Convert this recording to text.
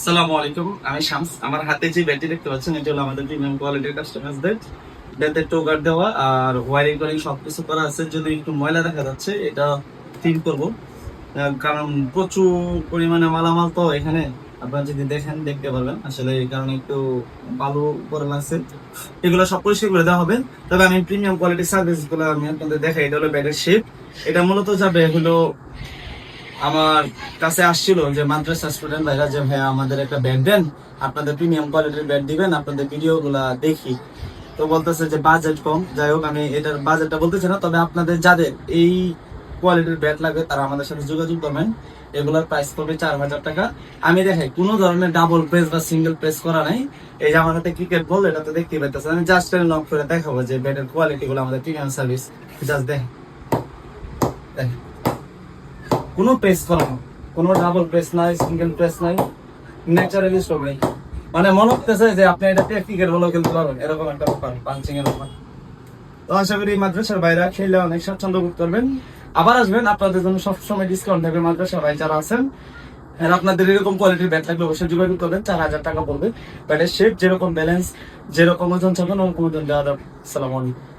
আসসালামু আলাইকুম, আমি শামস। আমার হাতে যে ব্যাটারি দেখতে পাচ্ছেন, এটা হলো আমাদের প্রিমিয়াম কোয়ালিটির কাস্টমাইজড। এটাতে টোগার দেওয়া আর ওয়ারিং টোয়ারিং সবকিছু করা আছে। যদি একটু ময়লা দেখা যাচ্ছে, এটা ক্লিন করব, কারণ প্রচুর পরিমাণে মালামাল তো এখানে। আপনারা যদি দেখেন দেখতে পারবেন, আসলে এই কারণে একটু বালু করে লাগছে। এগুলো সব পরিষ্কার করে দেওয়া হবে। তবে আমি প্রিমিয়াম কোয়ালিটির সার্ভিস গুলো আমি আপনাদের দেখাই। এটা হলো ব্যাটের শেপ। এটা মূলত যাবে হলো, আমার কাছে আসছিল যে মাদ্রাসা স্টুডেন্ট ভাইরা, যে ভাইয়া আমাদের একটা ব্যাট দেন, আপনাদের প্রিমিয়াম কোয়ালিটির ব্যাট দিবেন, আপনাদের ভিডিও গুলা দেখি। তো বলতেছে যে বাজেট কম। যাই হোক, আমি এটার বাজেটটা বলতেছি না, তবে আপনাদের যাদের এই কোয়ালিটির ব্যাট লাগবে তারা আমাদের সাথে যোগাযোগ করবেন। এগুলোর প্রাইস পড়বে 4,000 টাকা। আমি দেখাই, কোনো ধরনের ডাবল প্রেস বা সিঙ্গেল প্রেস করা নাই। এই যে আমার হাতে ক্রিকেট বল, এটা তো দেখতেই পাইতেছে। আমি জাস্ট লক করে দেখাবো যে ব্যাটের কোয়ালিটি গুলো আমাদের প্রিমিয়াম সার্ভিস। জাস্ট দেখ, কোনো প্রেস করা না, কোনো ডাবল প্রেস নাই, সিঙ্গেল প্রেস নাই, ন্যাচারালি স্ট্রোক নেই। মানে মনে হতেছে যে আপনি এটা টেকনিকের হলেও খেলতে পারবেন, এরকম একটা ব্যাপার পাঞ্চিং এর ব্যাপার। তো আশা করি মাদ্রাসার বাইরে খেলে অনেক স্বাচ্ছন্দ্য বোধ করবেন। আবার আসবেন, আপনাদের জন্য সবসময় ডিসকাউন্ট থাকবে। মাদ্রাসার ভাই যারা আছেন, আর আপনাদের এরকম কোয়ালিটির ব্যাট লাগলে অবশ্যই যোগাযোগ করবেন। 4,000 টাকা পড়বে। ব্যাটের শেপ যেরকম, ব্যালেন্স যেরকম, ওজন চাবেন ওরকম ওজন দেওয়া যাবে। আসসালামু আলাইকুম।